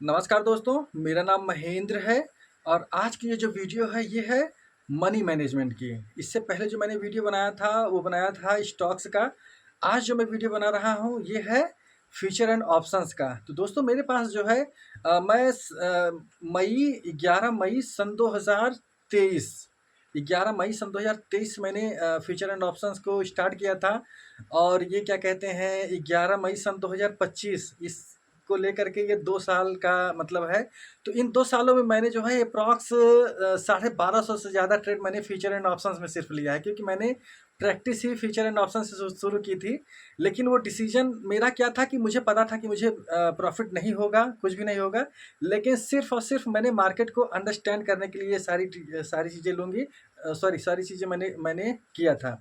नमस्कार दोस्तों, मेरा नाम महेंद्र है और आज की ये जो वीडियो है ये है मनी मैनेजमेंट की। इससे पहले जो मैंने वीडियो बनाया था वो बनाया था स्टॉक्स का। आज जो मैं वीडियो बना रहा हूँ ये है फ्यूचर एंड ऑप्शंस का। तो दोस्तों मेरे पास जो है मैं 11 मई सन 2023 11 मई सन 2023 मैंने फ्यूचर एंड ऑप्शंस को स्टार्ट किया था। और ये क्या कहते हैं 11 मई सन 2025 इस को लेकर के ये 2 साल का मतलब है। तो इन 2 सालों में मैंने जो है अप्रॉक्स 1250 से ज़्यादा ट्रेड मैंने फ्यूचर एंड ऑप्शंस में सिर्फ लिया है, क्योंकि मैंने practice he future and option से शुरू की थी। लेकिन वो डिसीजन मेरा क्या था कि मुझे पता था कि मुझे प्रॉफिट नहीं होगा, कुछ भी नहीं होगा। लेकिन सिर्फ और सिर्फ मैंने मार्केट को अंडरस्टैंड करने के लिए सारी चीज़ें लूँगी, सारी चीज़ें मैंने किया था।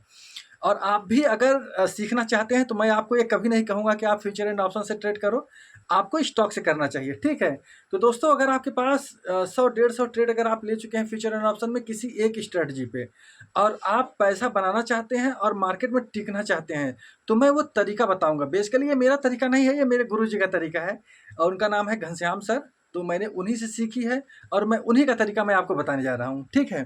और आप भी अगर सीखना चाहते हैं तो मैं आपको ये कभी नहीं कहूँगा कि आप फ्यूचर एंड ऑप्शन से ट्रेड करो, आपको स्टॉक से करना चाहिए, ठीक है। तो दोस्तों अगर आपके पास 100-150 ट्रेड अगर आप ले चुके हैं फ्यूचर एंड ऑप्शन में किसी एक स्ट्रेटजी पे, और आप पैसा बनाना चाहते हैं और मार्केट में टिकना चाहते हैं, तो मैं वो तरीका बताऊंगा। बेसिकली ये मेरा तरीका नहीं है, ये मेरे गुरु जी का तरीका है और उनका नाम है घनश्याम सर। तो मैंने उन्हीं से सीखी है और मैं उन्हीं का तरीका मैं आपको बताने जा रहा हूँ, ठीक है।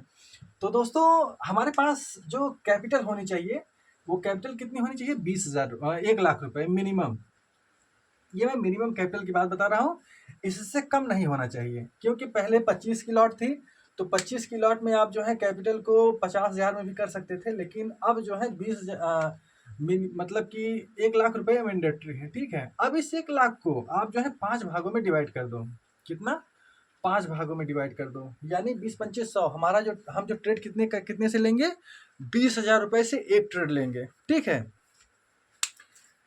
तो दोस्तों हमारे पास जो कैपिटल होनी चाहिए, वो कैपिटल कितनी होनी चाहिए? 20,000 1,00,000 रुपए मिनिमम। ये मैं मिनिमम कैपिटल की बात बता रहा हूँ, इससे कम नहीं होना चाहिए। क्योंकि पहले 25 की लॉट थी, तो 25 की लॉट में आप जो है कैपिटल को 50,000 में भी कर सकते थे। लेकिन अब जो है मतलब कि 1,00,000 रुपये मैंडेटरी है, ठीक है। अब इस 1,00,000 को आप जो है 5 भागों में डिवाइड कर दो। कितना? 5 भागों में डिवाइड कर दो, यानी 20-25-100। हमारा जो हम जो ट्रेड कितने से लेंगे? 20,000 रुपये से एक ट्रेड लेंगे, ठीक है।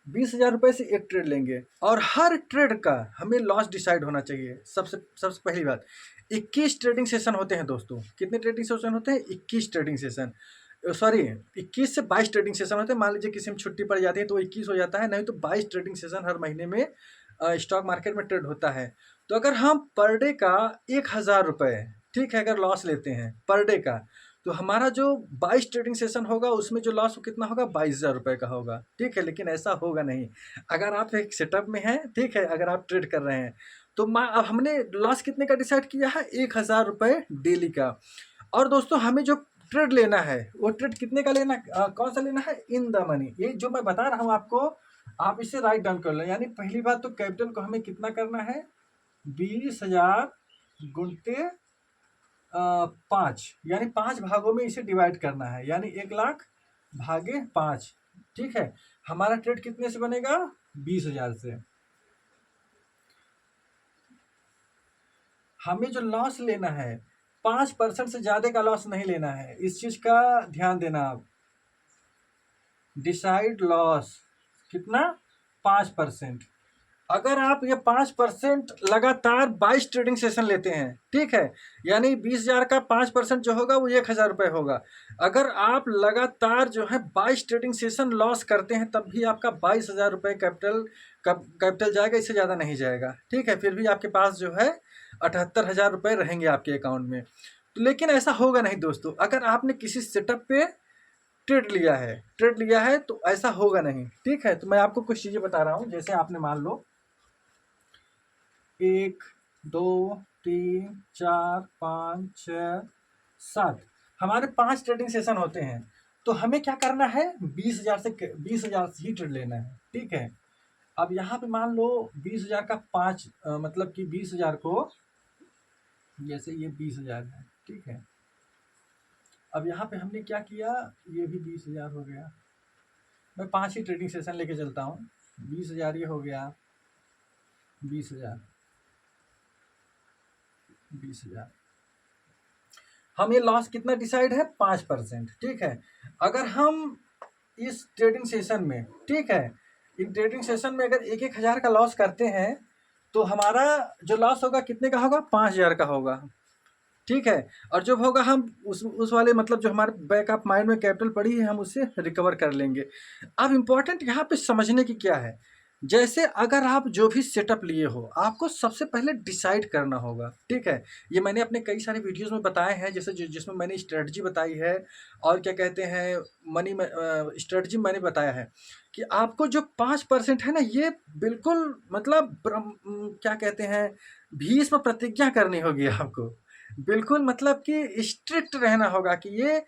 20,000 रुपये से एक ट्रेड लेंगे और हर ट्रेड का हमें लॉस डिसाइड होना चाहिए। सबसे सबसे पहली बात, 21 ट्रेडिंग सेशन होते हैं दोस्तों। कितने ट्रेडिंग सेशन होते हैं? 21 ट्रेडिंग सेशन, सॉरी 21 से 22 ट्रेडिंग सेशन होते हैं। मान लीजिए किसी में छुट्टी पड़ जाती है तो 21 हो जाता है, नहीं तो 22 ट्रेडिंग सेशन हर महीने में स्टॉक मार्केट में ट्रेड होता है। तो अगर हम पर डे का 1,000 रुपये, ठीक है, अगर लॉस लेते हैं पर डे का, तो हमारा जो 22 ट्रेडिंग सेशन होगा उसमें जो लॉस कितना होगा? 22,000 रुपये का होगा, ठीक है। लेकिन ऐसा होगा नहीं अगर आप एक सेटअप में हैं, ठीक है, अगर आप ट्रेड कर रहे हैं। तो अब हमने लॉस कितने का डिसाइड किया है? 1,000 रुपये डेली का। और दोस्तों हमें जो ट्रेड लेना है वो ट्रेड कितने का लेना, कौन सा लेना है? In the money. ये जो मैं बता रहा हूँ आपको, आप इसे राइट डाउन कर लो। यानी पहली बात तो कैपिटल को हमें कितना करना है? 20,000 गुणते 5, यानी 5 भागों में इसे डिवाइड करना है, यानी 1,00,000 भागे 5, ठीक है। हमारा ट्रेड कितने से बनेगा? 20,000 से। हमें जो लॉस लेना है 5% से ज्यादा का लॉस नहीं लेना है, इस चीज का ध्यान देना आप। डिसाइड लॉस कितना? 5%। अगर आप ये 5% लगातार 22 ट्रेडिंग सेशन लेते हैं, ठीक है, यानी 20,000 का 5% जो होगा वो 1,000 रुपये होगा। अगर आप लगातार जो है 22 ट्रेडिंग सेशन लॉस करते हैं तब भी आपका 22,000 रुपये कैपिटल जाएगा, इससे ज़्यादा नहीं जाएगा, ठीक है। फिर भी आपके पास जो है 78,000 रुपये रहेंगे आपके अकाउंट में। तो लेकिन ऐसा होगा नहीं दोस्तों, अगर आपने किसी सेटअप पे ट्रेड लिया है तो ऐसा होगा नहीं, ठीक है। तो मैं आपको कुछ चीज़ें बता रहा हूँ। जैसे आपने मान लो 1, 2, 3, 4, 5, 6, 7, हमारे 5 ट्रेडिंग सेशन होते हैं। तो हमें क्या करना है? 20,000 से ही ट्रेड लेना है, ठीक है। अब यहाँ पे मान लो 20,000 का 5, मतलब कि 20,000 को, जैसे ये 20,000 है, ठीक है। अब यहाँ पे हमने क्या किया? ये भी 20,000 हो गया। मैं 5 ही ट्रेडिंग सेशन लेके चलता हूँ। 20,000 ये हो गया, 20,000, 20,000। हम ये लॉस कितना डिसाइड है? 5%, ठीक है। अगर हम इस ट्रेडिंग सेशन में, ठीक है, इन ट्रेडिंग सेशन में अगर 1,000 का लॉस करते हैं तो हमारा जो लॉस होगा कितने का होगा? 5,000 का होगा, ठीक है। और जब होगा हम उस वाले मतलब जो हमारे बैक ऑफ माइंड में कैपिटल पड़ी है हम उससे रिकवर कर लेंगे। अब इम्पोर्टेंट यहाँ पे समझने की क्या है? जैसे अगर आप जो भी सेटअप लिए हो, आपको सबसे पहले डिसाइड करना होगा, ठीक है? ये मैंने अपने कई सारे वीडियोज़ में बताए हैं, जैसे जिसमें मैंने स्ट्रैटेजी बताई है और क्या कहते हैं मनी में स्ट्रैटेजी मैंने बताया है कि आपको जो 5% है ना, ये बिल्कुल मतलब क्या कहते हैं भीष्म प्रतिज्ञा करनी होगी आपको। बिल्कुल मतलब कि स्ट्रिक्ट रहना होगा कि ये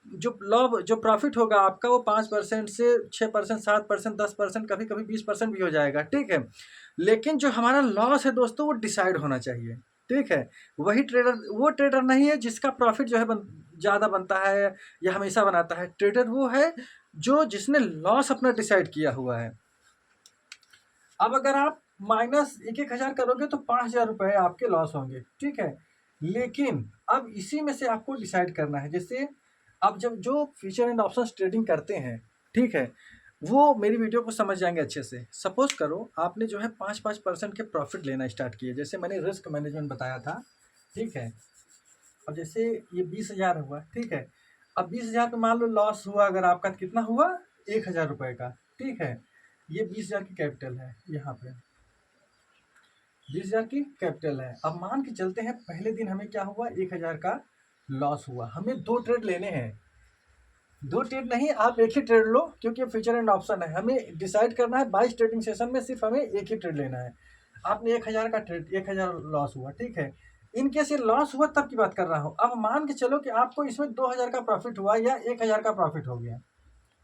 जो प्रॉफिट होगा आपका वो 5% से 6%, 7%, 10%, कभी-कभी 20% भी हो जाएगा, ठीक है? लेकिन जो हमारा लॉस है दोस्तों वो डिसाइड होना चाहिए, ठीक है? वही ट्रेडर वो ट्रेडर नहीं है जिसका प्रॉफिट जो है ज़्यादा बनता है या हमेशा बनाता है। ट्रेडर वो है जो जिसने लॉस अपना डिसाइड किया हुआ है। अब अगर आप माइनस 1-1 हज़ार करोगे तो 5,000 रुपये आपके लॉस होंगे, ठीक है? लेकिन अब इसी में से आपको डिसाइड करना है, जैसे अब जब जो फ्यूचर एंड ऑप्शंस ट्रेडिंग करते हैं, ठीक है? वो मेरी वीडियो को समझ जाएंगे अच्छे से। सपोज करो आपने जो है 5-5% के प्रॉफिट लेना स्टार्ट किए, जैसे मैंने रिस्क मैनेजमेंट बताया था, ठीक है? अब जैसे ये 20,000 हुआ, ठीक है? अब 20,000 पे मान लो लॉस हुआ अगर आपका, तो कितना हुआ? 1,000 रुपये का, ठीक है? ये 20,000 की कैपिटल है यहाँ पे, 20,000 की कैपिटल है। अब मान के चलते हैं पहले दिन हमें क्या हुआ, 1,000 का लॉस हुआ। हमें 2 ट्रेड लेने हैं, 2 ट्रेड नहीं, आप एक ही ट्रेड लो क्योंकि फ्यूचर एंड ऑप्शन है। हमें डिसाइड करना है 22 ट्रेडिंग सेशन में सिर्फ हमें एक ही ट्रेड लेना है। आपने 1,000 का ट्रेड, 1,000 लॉस हुआ, ठीक है? इन केस ये लॉस हुआ तब की बात कर रहा हूँ। अब मान के चलो कि आपको इसमें 2,000 का प्रॉफिट हुआ या 1,000 का प्रॉफिट हो गया।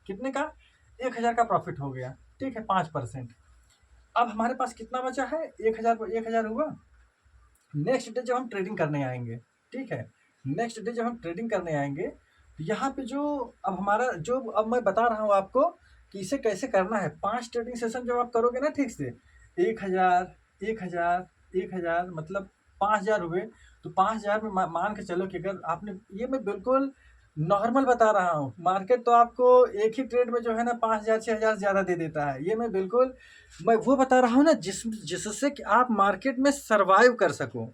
कितने का? 1,000 का प्रॉफिट हो गया, ठीक है? 5%। अब हमारे पास कितना बचा है? 1,000 हुआ। नेक्स्ट डे जब हम ट्रेडिंग करने आएंगे, ठीक है? नेक्स्ट डे जब हम ट्रेडिंग करने आएंगे तो यहाँ पे जो अब हमारा जो अब मैं बता रहा हूँ आपको कि इसे कैसे करना है। 5 ट्रेडिंग सेशन जब आप करोगे ना ठीक से, 1,000, 1,000, 1,000 मतलब 5,000 हुए। तो 5,000 में मान के चलो कि अगर आपने, ये मैं बिल्कुल नॉर्मल बता रहा हूँ, मार्केट तो आपको एक ही ट्रेड में जो है ना 5,000 6,000 ज़्यादा दे देता है। ये मैं वो बता रहा हूँ ना जिससे कि आप मार्केट में सर्वाइव कर सको,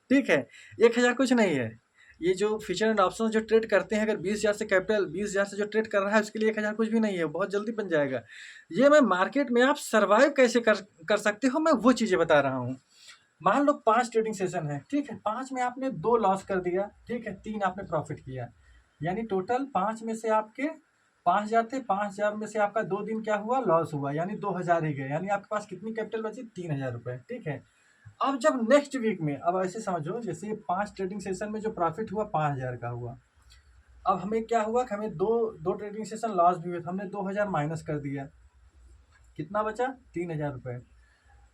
ठीक है? 1,000 कुछ नहीं है। ये जो फ्यूचर एंड ऑप्शन जो ट्रेड करते हैं, अगर 20,000 से कैपिटल 20,000 से जो ट्रेड कर रहा है उसके लिए 1,000 कुछ भी नहीं है, बहुत जल्दी बन जाएगा। ये मैं मार्केट में आप सर्वाइव कैसे कर सकते हो, मैं वो चीज़ें बता रहा हूँ। मान लो 5 ट्रेडिंग सेशन है, ठीक है? 5 में आपने 2 लॉस कर दिया, ठीक है? 3 आपने प्रॉफिट किया, यानी टोटल 5 में से आपके 5,000 थे, 5,000 में से आपका 2 दिन क्या हुआ, लॉस हुआ, यानी 2,000 ही गए। यानी आपके पास कितनी कैपिटल बची? 3,000 रुपये, ठीक है? अब जब नेक्स्ट वीक में, अब ऐसे समझो जैसे 5 ट्रेडिंग सेशन में जो प्रॉफिट हुआ 5,000 का हुआ। अब हमें क्या हुआ कि हमें दो ट्रेडिंग सेशन लॉस भी हुए, तो हमने 2,000 माइनस कर दिया। कितना बचा? 3,000 रुपये।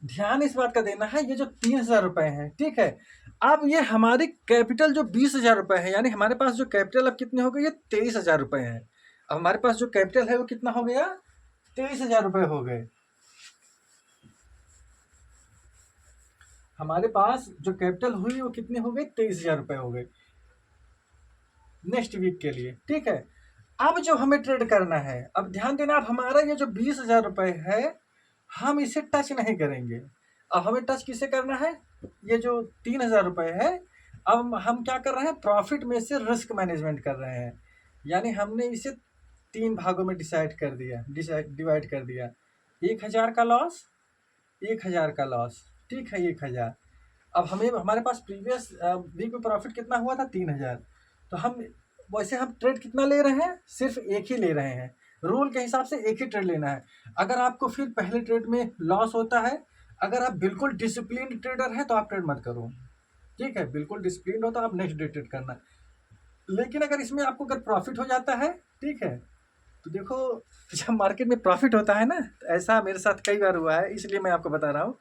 ध्यान इस बात का देना है, ये जो 3,000 रुपये हैं, ठीक है? अब ये हमारी कैपिटल जो 20,000 रुपये है, यानी हमारे पास जो कैपिटल अब कितनी हो गई? ये 23,000 रुपये है। अब हमारे पास जो कैपिटल है वो कितना हो गया? 23,000 रुपये हो गए। हमारे पास जो कैपिटल हुई वो कितनी हो गई? 23,000 रुपये हो गए नेक्स्ट वीक के लिए, ठीक है? अब जो हमें ट्रेड करना है, अब ध्यान देना, अब हमारा ये जो 20,000 रुपये है हम इसे टच नहीं करेंगे। अब हमें टच किसे करना है? ये जो 3,000 रुपये है, अब हम क्या कर रहे हैं? प्रॉफिट में से रिस्क मैनेजमेंट कर रहे हैं। यानी हमने इसे 3 भागों में डिवाइड कर दिया। 1,000 का लॉस, 1,000 का लॉस, ठीक है? 1,000। अब हमारे पास प्रीवियस वीक में प्रॉफिट कितना हुआ था? 3,000। तो हम ट्रेड कितना ले रहे हैं? सिर्फ एक ही ले रहे हैं। रूल के हिसाब से एक ही ट्रेड लेना है। अगर आपको फिर पहले ट्रेड में लॉस होता है, अगर आप बिल्कुल डिसिप्लिन ट्रेडर है तो आप ट्रेड मत करो, ठीक है? बिल्कुल डिसिप्लिन हो तो आप नेक्स्ट डे ट्रेड करना। लेकिन अगर इसमें आपको अगर प्रॉफिट हो जाता है, ठीक है, तो देखो जब मार्केट में प्रॉफिट होता है ना, तो ऐसा मेरे साथ कई बार हुआ है, इसलिए मैं आपको बता रहा हूँ।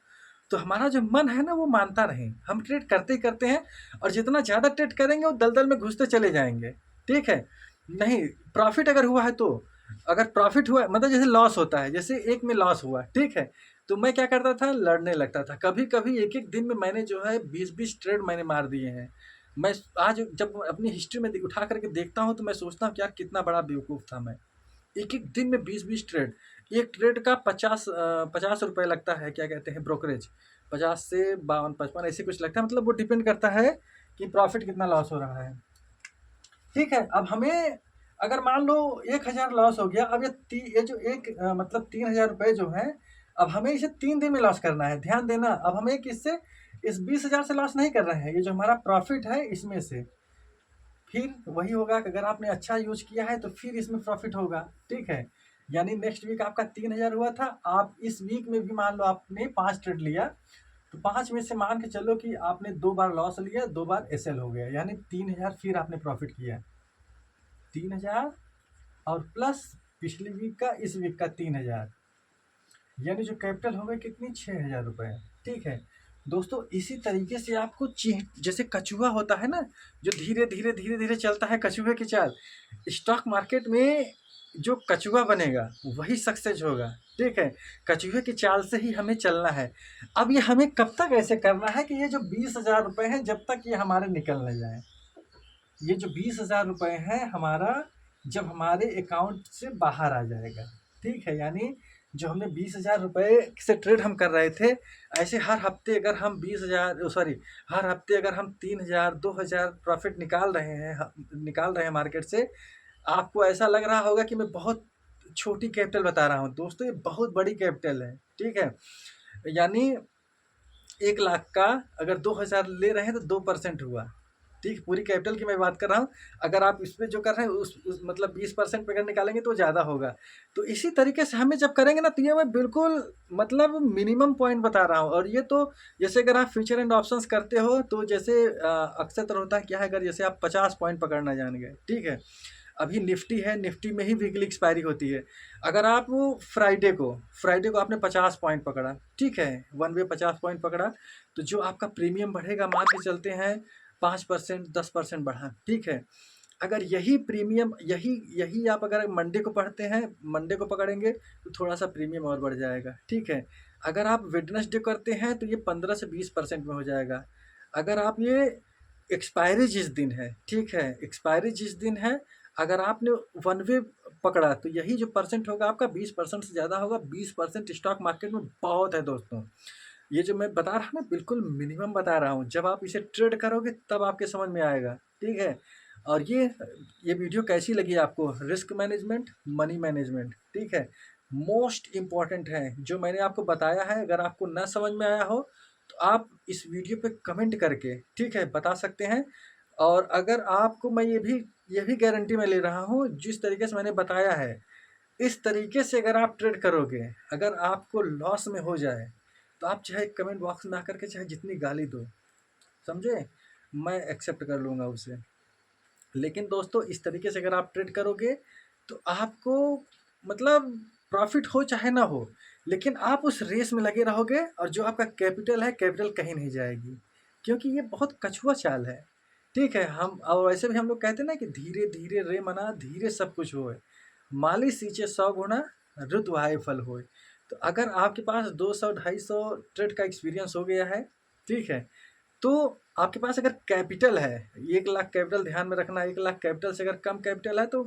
तो हमारा जो मन है ना वो मानता रहे, हम ट्रेड करते ही करते हैं, और जितना ज़्यादा ट्रेड करेंगे वो दलदल में घुसते चले जाएंगे, ठीक है? नहीं, प्रॉफिट अगर हुआ है तो, अगर प्रॉफिट हुआ मतलब जैसे लॉस होता है, जैसे एक में लॉस हुआ, ठीक है? तो मैं क्या करता था? लड़ने लगता था। कभी कभी एक एक दिन में मैंने जो है 20-20 ट्रेड मैंने मार दिए हैं। मैं आज जब अपनी हिस्ट्री में उठा करके देखता हूँ तो मैं सोचता हूँ कि यार कितना बड़ा बेवकूफ़ था मैं। एक एक दिन में 20-20 ट्रेड, एक ट्रेड का 50 रुपये लगता है, क्या कहते हैं, ब्रोकरेज। 50 से 52-55 ऐसे कुछ लगता है, मतलब वो डिपेंड करता है कि प्रॉफिट कितना लॉस हो रहा है, ठीक है? अब हमें अगर मान लो 1,000 लॉस हो गया, अब ये जो मतलब 3,000 रुपये जो है, अब हमें इसे 3 दिन में लॉस करना है, ध्यान देना। अब हमें किससे, इस 20,000 से लॉस नहीं कर रहे हैं, ये जो हमारा प्रॉफिट है इसमें से। फिर वही होगा कि अगर आपने अच्छा यूज किया है तो फिर इसमें प्रॉफिट होगा, ठीक है। यानी नेक्स्ट वीक आपका 3,000 हुआ था, आप इस वीक में भी मान लो आपने 5 ट्रेड लिया, तो 5 में से मान के चलो कि आपने 2 बार लॉस लिया, 2 बार एसएल हो गया, यानी 3,000 फिर आपने प्रॉफिट किया। 3,000 और प्लस पिछली वीक का, इस वीक का 3,000, यानी जो कैपिटल हो गई कितनी, 6,000 रुपये, ठीक है। दोस्तों इसी तरीके से आपको जैसे कछुआ होता है ना, जो धीरे धीरे धीरे धीरे चलता है, कछुए की चाल, स्टॉक मार्केट में जो कछुआ बनेगा वही सक्सेस होगा, ठीक है। कछुए की चाल से ही हमें चलना है। अब ये हमें कब तक ऐसे करना है कि ये जो 20,000 रुपये हैं जब तक ये हमारे निकल न जाए। ये जो 20,000 रुपये है हमारा, जब हमारे अकाउंट से बाहर आ जाएगा, ठीक है। यानी जो हमने 20,000 रुपये से ट्रेड हम कर रहे थे, ऐसे हर हफ्ते अगर हम 20,000 सॉरी हर हफ्ते अगर हम 3,000 2,000 प्रॉफिट निकाल रहे हैं मार्केट से, आपको ऐसा लग रहा होगा कि मैं बहुत छोटी कैपिटल बता रहा हूँ। दोस्तों ये बहुत बड़ी कैपिटल है, ठीक है। यानी 1,00,000 का अगर 2,000 ले रहे हैं तो 2% हुआ, ठीक। पूरी कैपिटल की मैं बात कर रहा हूँ। अगर आप इस पे जो कर रहे हैं उस मतलब 20% पे अगर निकालेंगे तो ज़्यादा होगा। तो इसी तरीके से हमें जब करेंगे ना, तो ये मैं बिल्कुल मतलब मिनिमम पॉइंट बता रहा हूँ। और ये तो जैसे अगर आप फ्यूचर एंड ऑप्शंस करते हो तो जैसे अक्सर होता है क्या है, अगर जैसे आप 50 पॉइंट पकड़ना जान गए, ठीक है। अभी निफ्टी है, निफ्टी में ही वीकली एक्सपायरी होती है। अगर आप फ्राइडे को आपने 50 पॉइंट पकड़ा, ठीक है, वन वे 50 पॉइंट पकड़ा, तो जो आपका प्रीमियम बढ़ेगा, मान के चलते हैं 5% 10% बढ़ा, ठीक है। अगर यही प्रीमियम यही आप अगर मंडे को पढ़ते हैं, मंडे को पकड़ेंगे तो थोड़ा सा प्रीमियम और बढ़ जाएगा, ठीक है। अगर आप वेडनेसडे करते हैं तो ये 15 से 20% में हो जाएगा। अगर आप ये एक्सपायरी जिस दिन है, ठीक है, एक्सपायरी जिस दिन है, अगर आपने वन वे पकड़ा तो यही जो परसेंट होगा आपका 20% से ज़्यादा होगा। 20% स्टॉक मार्केट में बहुत है दोस्तों। ये जो मैं बता रहा हूँ ना, बिल्कुल मिनिमम बता रहा हूँ। जब आप इसे ट्रेड करोगे तब आपके समझ में आएगा, ठीक है। और ये वीडियो कैसी लगी आपको, रिस्क मैनेजमेंट, मनी मैनेजमेंट, ठीक है, मोस्ट इम्पॉर्टेंट है जो मैंने आपको बताया है। अगर आपको ना समझ में आया हो तो आप इस वीडियो पे कमेंट करके, ठीक है, बता सकते हैं। और अगर आपको मैं ये भी गारंटी मैं ले रहा हूँ, जिस तरीके से मैंने बताया है इस तरीके से अगर आप ट्रेड करोगे, अगर आपको लॉस में हो जाए तो आप चाहे कमेंट बॉक्स में आकर के चाहे जितनी गाली दो, समझे, मैं एक्सेप्ट कर लूँगा उसे। लेकिन दोस्तों इस तरीके से अगर आप ट्रेड करोगे तो आपको मतलब प्रॉफिट हो चाहे ना हो, लेकिन आप उस रेस में लगे रहोगे और जो आपका कैपिटल है, कैपिटल कहीं नहीं जाएगी, क्योंकि ये बहुत कछुआ चाल है, ठीक है। हम और वैसे भी हम लोग कहते हैं ना कि धीरे धीरे रे मना, धीरे सब कुछ होए, माली सींचे 100 गुना, रुत वाहे फल होए। तो अगर आपके पास 200 250 ट्रेड का एक्सपीरियंस हो गया है, ठीक है, तो आपके पास अगर कैपिटल है 1,00,000 कैपिटल, ध्यान में रखना, 1,00,000 कैपिटल से अगर कम कैपिटल है तो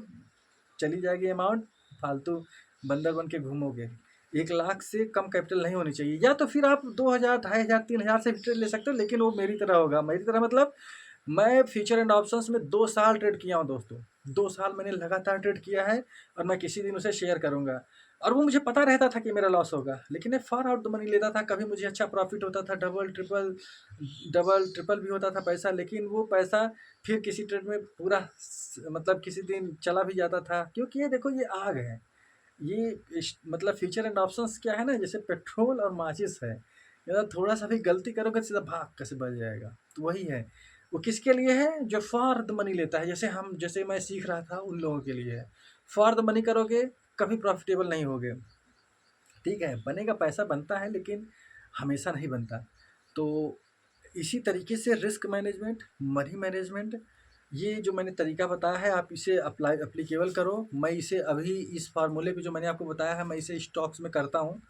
चली जाएगी अमाउंट, फालतू बंदर बन के घूमोगे। 1,00,000 से कम कैपिटल नहीं होनी चाहिए। या तो फिर आप 2,000 2,500 3,000 से भी ट्रेड ले सकते हो, लेकिन वो मेरी तरह होगा। मेरी तरह मतलब मैं फ्यूचर एंड ऑप्शंस में 2 साल ट्रेड किया हूँ दोस्तों। 2 साल मैंने लगातार ट्रेड किया है और मैं किसी दिन उसे शेयर करूँगा। और वो मुझे पता रहता था कि मेरा लॉस होगा, लेकिन मैं फार आउट द मनी लेता था। कभी मुझे अच्छा प्रॉफिट होता था, डबल ट्रिपल भी होता था पैसा, लेकिन वो पैसा फिर किसी ट्रेड में पूरा मतलब किसी दिन चला भी जाता था। क्योंकि ये देखो ये आग है, मतलब फ्यूचर एंड ऑप्शंस क्या है ना, जैसे पेट्रोल और माचिस है। यार थोड़ा सा भी गलती करोगे तो सीधा भाग कैसे बच जाएगा। तो वही है, वो किसके लिए है, जो फॉर द मनी लेता है। जैसे मैं सीख रहा था उन लोगों के लिए है। फॉर द मनी करोगे कभी प्रॉफिटेबल नहीं होगे, ठीक है। बनेगा, पैसा बनता है लेकिन हमेशा नहीं बनता। तो इसी तरीके से रिस्क मैनेजमेंट, मनी मैनेजमेंट, ये जो मैंने तरीका बताया है आप इसे एप्लीकेबल करो। मैं इसे अभी इस फार्मूले पे जो मैंने आपको बताया है, मैं इसे स्टॉक्स में करता हूँ।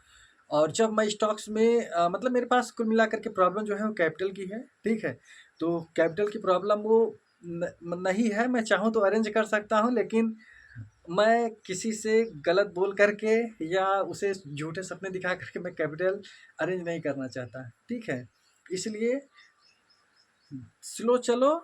और जब मैं स्टॉक्स में मतलब मेरे पास कुल मिलाकर के प्रॉब्लम जो है वो कैपिटल की है, ठीक है। तो कैपिटल की प्रॉब्लम वो नहीं है, मैं चाहूँ तो अरेंज कर सकता हूँ, लेकिन मैं किसी से गलत बोल करके या उसे झूठे सपने दिखा करके मैं कैपिटल अरेंज नहीं करना चाहता, ठीक है। इसलिए स्लो चलो,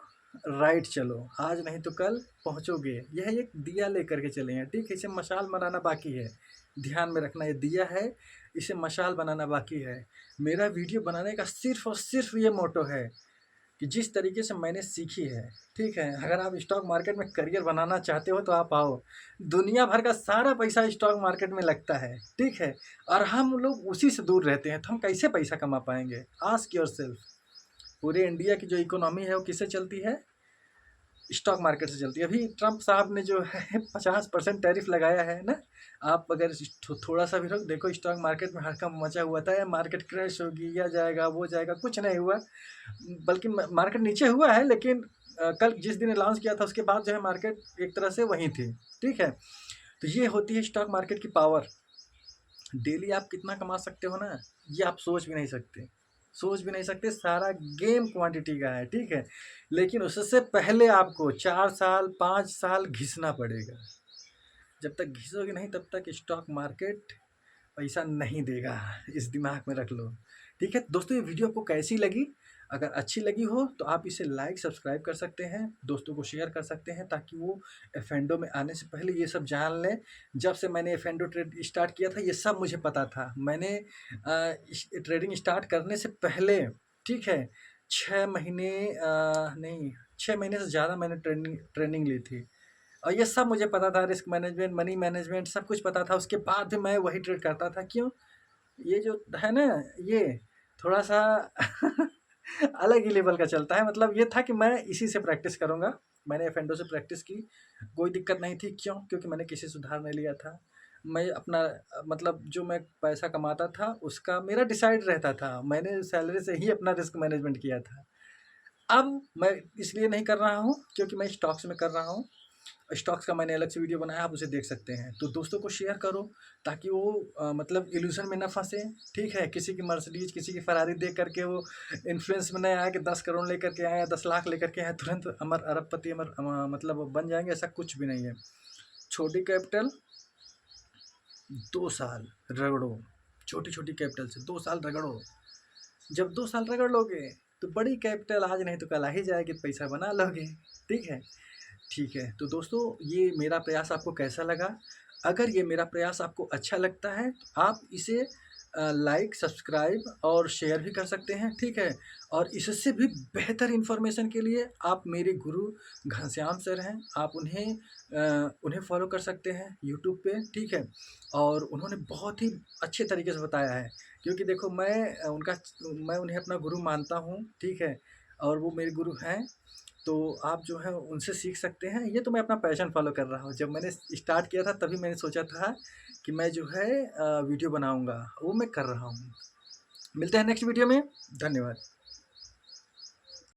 राइट चलो, आज नहीं तो कल पहुँचोगे। यह एक दिया लेकर के चले हैं, ठीक है, इसे मशाल बनाना बाकी है। ध्यान में रखना, ये दिया है, इसे मशाल बनाना बाकी है। मेरा वीडियो बनाने का सिर्फ़ और सिर्फ़ ये मोटो है कि जिस तरीके से मैंने सीखी है, ठीक है? अगर आप स्टॉक मार्केट में करियर बनाना चाहते हो तो आप आओ। दुनिया भर का सारा पैसा स्टॉक मार्केट में लगता है, ठीक है? और हम लोग उसी से दूर रहते हैं, तो हम कैसे पैसा कमा पाएँगे? Ask yourself. पूरे इंडिया की जो इकोनॉमी है वो किससे चलती है? स्टॉक मार्केट से चलती है। अभी ट्रम्प साहब ने जो है 50% टैरिफ लगाया है ना, आप अगर थोड़ा सा भी देखो, स्टॉक मार्केट में हड़कंप मचा हुआ था, मार्केट क्रैश होगी, यह जाएगा वो जाएगा, कुछ नहीं हुआ। बल्कि मार्केट नीचे हुआ है, लेकिन कल जिस दिन अनाउंस किया था उसके बाद जो है मार्केट एक तरह से वहीं थी, ठीक है? तो ये होती है स्टॉक मार्केट की पावर। डेली आप कितना कमा सकते हो ना, ये आप सोच भी नहीं सकते, सोच भी नहीं सकते। सारा गेम क्वांटिटी का है, ठीक है? लेकिन उससे पहले आपको 4 साल 5 साल घिसना पड़ेगा। जब तक घिसोगे नहीं तब तक स्टॉक मार्केट पैसा नहीं देगा, इस दिमाग में रख लो, ठीक है? दोस्तों, ये वीडियो आपको कैसी लगी? अगर अच्छी लगी हो तो आप इसे लाइक सब्सक्राइब कर सकते हैं, दोस्तों को शेयर कर सकते हैं, ताकि वो एफएनडो में आने से पहले ये सब जान लें। जब से मैंने एफएनडो ट्रेड स्टार्ट किया था, ये सब मुझे पता था। मैंने ट्रेडिंग स्टार्ट करने से पहले, ठीक है, 6 महीने नहीं, 6 महीने से ज़्यादा मैंने ट्रेनिंग ली थी, और ये सब मुझे पता था। रिस्क मैनेजमेंट, मनी मैनेजमेंट सब कुछ पता था। उसके बाद भी मैं वही ट्रेड करता था। क्यों? ये जो है ना, ये थोड़ा सा अलग ही लेवल का चलता है। मतलब ये था कि मैं इसी से प्रैक्टिस करूँगा। मैंने एफएनडो से प्रैक्टिस की, कोई दिक्कत नहीं थी। क्यों? क्योंकि मैंने किसी से उधार नहीं लिया था। मैं अपना मतलब जो मैं पैसा कमाता था उसका मेरा डिसाइड रहता था। मैंने सैलरी से ही अपना रिस्क मैनेजमेंट किया था। अब मैं इसलिए नहीं कर रहा हूँ क्योंकि मैं स्टॉक्स में कर रहा हूँ। स्टॉक्स का मैंने अलग से वीडियो बनाया, आप उसे देख सकते हैं। तो दोस्तों को शेयर करो ताकि वो मतलब इल्यूजन में ना फंसे, ठीक है? किसी की मर्सिडीज, किसी की फरारी देख करके वो इन्फ्लुएंस में ना आए कि 10 करोड़ लेकर के आए, 10 लाख लेकर के आए, तुरंत अमर अरबपति मतलब बन जाएंगे। ऐसा कुछ भी नहीं है। छोटी कैपिटल 2 साल रगड़ो, छोटी छोटी कैपिटल से 2 साल रगड़ो। जब 2 साल रगड़ लोगे तो बड़ी कैपिटल आज नहीं तो कल आ ही जाएगी, पैसा बना लोगे, ठीक है? ठीक है, तो दोस्तों, ये मेरा प्रयास आपको कैसा लगा? अगर ये मेरा प्रयास आपको अच्छा लगता है तो आप इसे लाइक, सब्सक्राइब और शेयर भी कर सकते हैं, ठीक है? और इससे भी बेहतर इन्फॉर्मेशन के लिए आप मेरे गुरु घनश्याम सर हैं, आप उन्हें फॉलो कर सकते हैं यूट्यूब पे, ठीक है? और उन्होंने बहुत ही अच्छे तरीके से बताया है, क्योंकि देखो मैं उन्हें अपना गुरु मानता हूँ, ठीक है? और वो मेरे गुरु हैं, तो आप जो है उनसे सीख सकते हैं। ये तो मैं अपना पैशन फ़ॉलो कर रहा हूँ। जब मैंने स्टार्ट किया था तभी मैंने सोचा था कि मैं जो है वीडियो बनाऊँगा, वो मैं कर रहा हूँ। मिलते हैं नेक्स्ट वीडियो में। धन्यवाद।